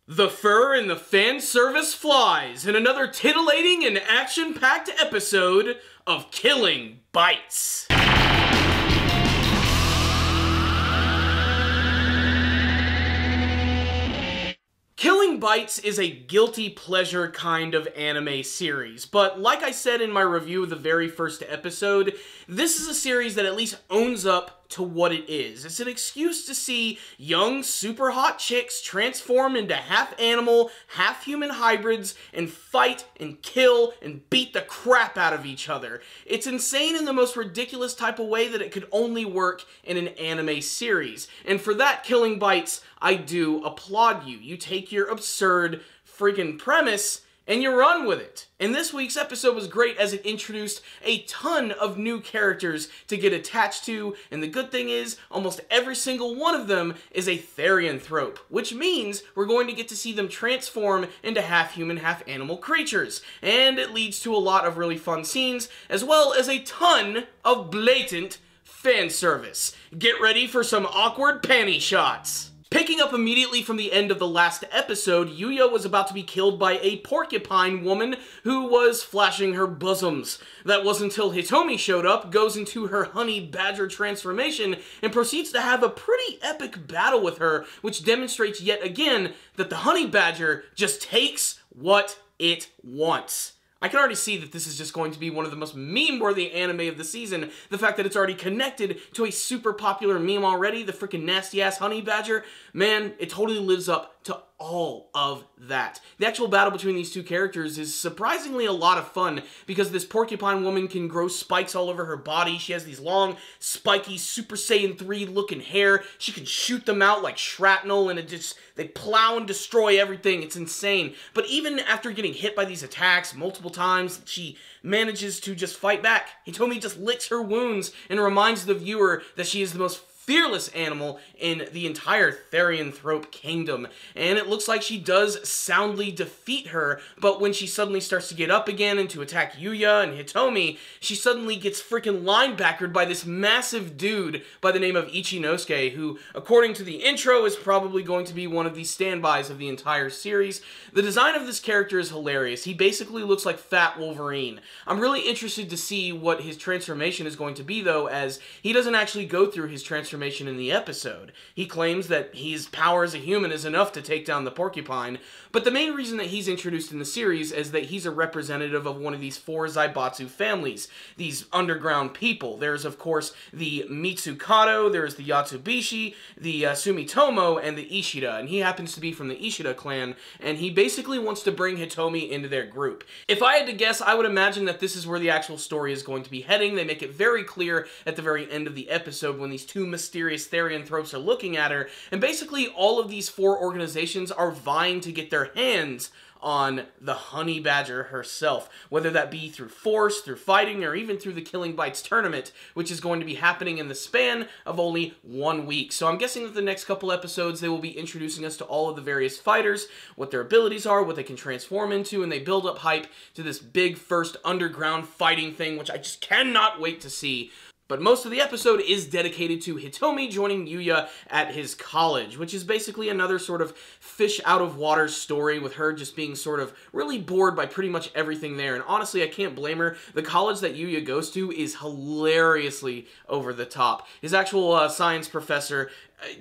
The fur and the fan service flies in another titillating and action-packed episode of Killing Bites. Killing Bites is a guilty pleasure kind of anime series, but like I said in my review of the very first episode, this is a series that at least owns up to what it is. It's an excuse to see young, super hot chicks transform into half-animal, half-human hybrids and fight and kill and beat the crap out of each other. It's insane in the most ridiculous type of way that it could only work in an anime series. And for that, Killing Bites, I do applaud you. You take your absurd freaking premise and you run with it. And this week's episode was great as it introduced a ton of new characters to get attached to, and the good thing is, almost every single one of them is a therianthrope, which means we're going to get to see them transform into half-human, half-animal creatures. And it leads to a lot of really fun scenes, as well as a ton of blatant fan service. Get ready for some awkward panty shots. Picking up immediately from the end of the last episode, Yuya was about to be killed by a porcupine woman who was flashing her bosoms. That wasn't until Hitomi showed up, goes into her honey badger transformation, and proceeds to have a pretty epic battle with her, which demonstrates yet again that the honey badger just takes what it wants. I can already see that this is just going to be one of the most meme-worthy anime of the season. The fact that it's already connected to a super popular meme already, the freaking nasty-ass honey badger, man, it totally lives up to all of that. The actual battle between these two characters is surprisingly a lot of fun because this porcupine woman can grow spikes all over her body. She has these long, spiky, Super Saiyan 3 looking hair. She can shoot them out like shrapnel and they plow and destroy everything. It's insane. But even after getting hit by these attacks multiple times, she manages to just fight back. Hitomi just licks her wounds and reminds the viewer that she is the most fearless animal in the entire therianthrope kingdom. And it looks like she does soundly defeat her, but when she suddenly starts to get up again and to attack Yuya and Hitomi, she suddenly gets freaking linebackered by this massive dude by the name of Ichinousuke, who, according to the intro, is probably going to be one of the standbys of the entire series. The design of this character is hilarious. He basically looks like Fat Wolverine. I'm really interested to see what his transformation is going to be, though, as he doesn't actually go through his transformation in the episode. He claims that his power as a human is enough to take down the porcupine, but the main reason that he's introduced in the series is that he's a representative of one of these 4 Zaibatsu families, these underground people. There's, of course, the Mitsukado, there's the Yatsubishi, the Sumitomo, and the Ishida, and he happens to be from the Ishida clan, and he basically wants to bring Hitomi into their group. If I had to guess, I would imagine that this is where the actual story is going to be heading. They make it very clear at the very end of the episode when these two mysterious therianthropes are looking at her, and basically all of these 4 organizations are vying to get their hands on the honey badger herself, whether that be through force, through fighting, or even through the Killing Bites tournament, which is going to be happening in the span of only 1 week. So I'm guessing that the next couple episodes they will be introducing us to all of the various fighters, what their abilities are, what they can transform into, and they build up hype to this big first underground fighting thing, which I just cannot wait to see. But most of the episode is dedicated to Hitomi joining Yuya at his college, which is basically another sort of fish out of water story with her just being sort of really bored by pretty much everything there. And honestly, I can't blame her. The college that Yuya goes to is hilariously over the top. His actual science professor,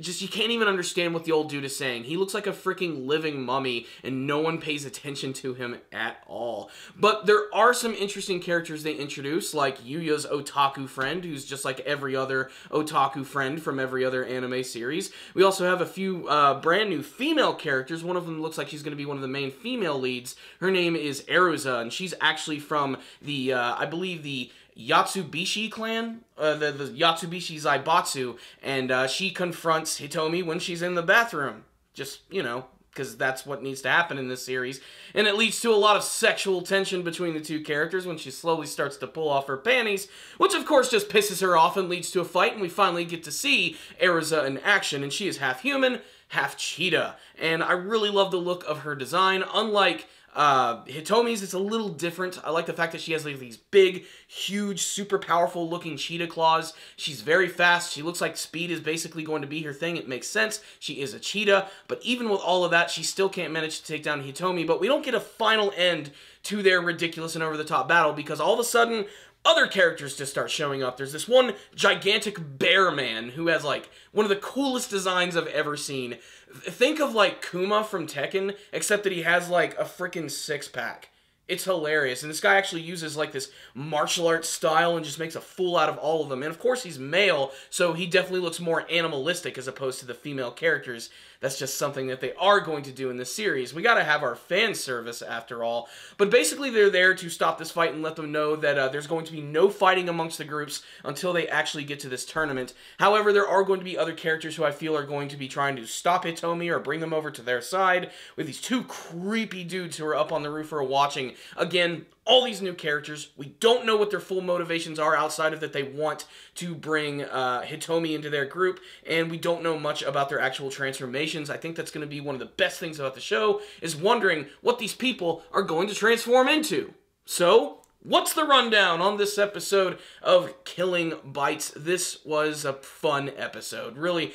you can't even understand what the old dude is saying. He looks like a freaking living mummy, and no one pays attention to him at all. But there are some interesting characters they introduce, like Yuya's otaku friend, who's just like every other otaku friend from every other anime series. We also have a few brand new female characters. One of them looks like she's going to be one of the main female leads. Her name is Eruza, and she's actually from the, I believe, the Yatsubishi clan, the Yatsubishi Zaibatsu, and she confronts Hitomi when she's in the bathroom. Just, you know, because that's what needs to happen in this series. And it leads to a lot of sexual tension between the two characters when she slowly starts to pull off her panties, which of course just pisses her off and leads to a fight, and we finally get to see Eruza in action, and she is half human, half cheetah, and I really love the look of her design. Unlike Hitomi's, it's a little different. I like the fact that she has like these big, huge, super powerful looking cheetah claws. She's very fast. She looks like speed is basically going to be her thing. It makes sense. She is a cheetah, but even with all of that, she still can't manage to take down Hitomi, but we don't get a final end to their ridiculous and over-the-top battle because all of a sudden, other characters just start showing up. There's this one gigantic bear man who has, like, one of the coolest designs I've ever seen. Think of, like, Kuma from Tekken, except that he has, like, a freaking six-pack. It's hilarious, and this guy actually uses, like, this martial arts style and just makes a fool out of all of them. And, of course, he's male, so he definitely looks more animalistic as opposed to the female characters. That's just something that they are going to do in this series. We gotta have our fan service, after all. But basically, they're there to stop this fight and let them know that there's going to be no fighting amongst the groups until they actually get to this tournament. However, there are going to be other characters who I feel are going to be trying to stop Hitomi or bring them over to their side, with these two creepy dudes who are up on the roof or watching. Again, all these new characters, we don't know what their full motivations are outside of that they want to bring Hitomi into their group, and we don't know much about their actual transformations. I think that's going to be one of the best things about the show, is wondering what these people are going to transform into. So, what's the rundown on this episode of Killing Bites? This was a fun episode. Really,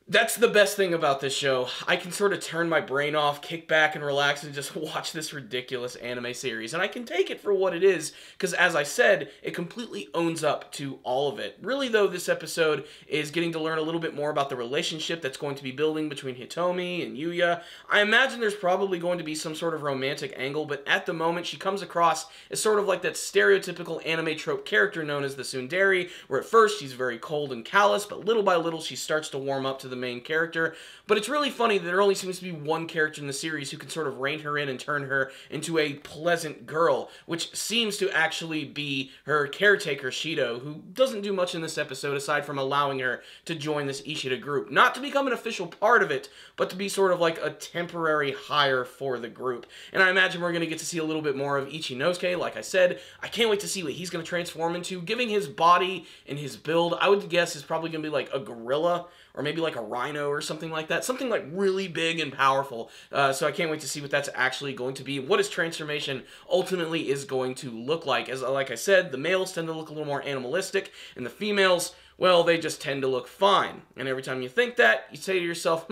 that's the best thing about this show. I can sort of turn my brain off, kick back, and relax and just watch this ridiculous anime series. And I can take it for what it is, because as I said, it completely owns up to all of it. Really, though, this episode is getting to learn a little bit more about the relationship that's going to be building between Hitomi and Yuya. I imagine there's probably going to be some sort of romantic angle, but at the moment, she comes across as sort of like that stereotypical anime trope character known as the tsundere, where at first she's very cold and callous, but little by little she starts to warm up to the main character. But it's really funny that there only seems to be one character in the series who can sort of rein her in and turn her into a pleasant girl, which seems to actually be her caretaker, Shido, who doesn't do much in this episode aside from allowing her to join this Ishida group. Not to become an official part of it, but to be sort of like a temporary hire for the group. And I imagine we're going to get to see a little bit more of Ichinose. Like I said, I can't wait to see what he's going to transform into. Giving his body and his build, I would guess is probably going to be like a gorilla, or maybe like a rhino or something like that. Something like really big and powerful. So I can't wait to see what that's actually going to be, what his transformation ultimately is going to look like. As like I said, the males tend to look a little more animalistic, and the females, well, they just tend to look fine. And every time you think that, you say to yourself,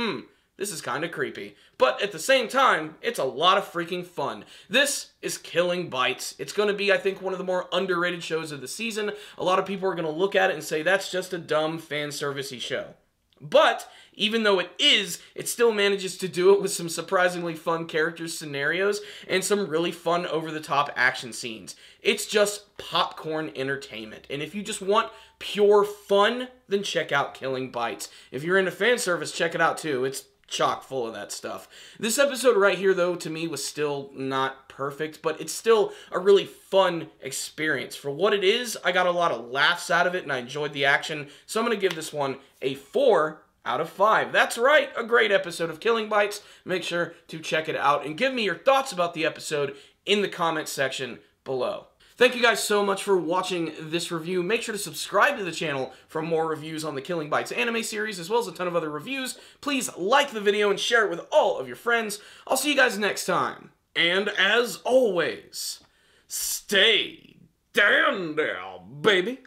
this is kind of creepy. But at the same time, it's a lot of freaking fun. This is Killing Bites. It's going to be, I think, one of the more underrated shows of the season. A lot of people are going to look at it and say, that's just a dumb fan servicey show. But, even though it is, it still manages to do it with some surprisingly fun characters, scenarios, and some really fun over-the-top action scenes. It's just popcorn entertainment. And if you just want pure fun, then check out Killing Bites. If you're into fan service, check it out too. It's chock full of that stuff. This episode right here, though, to me was still not perfect, but it's still a really fun experience. For what it is, I got a lot of laughs out of it, and I enjoyed the action, so I'm going to give this one a 4 out of 5. That's right, a great episode of Killing Bites. Make sure to check it out, and give me your thoughts about the episode in the comments section below. Thank you guys so much for watching this review. Make sure to subscribe to the channel for more reviews on the Killing Bites anime series, as well as a ton of other reviews. Please like the video and share it with all of your friends. I'll see you guys next time. And as always, stay down there, baby.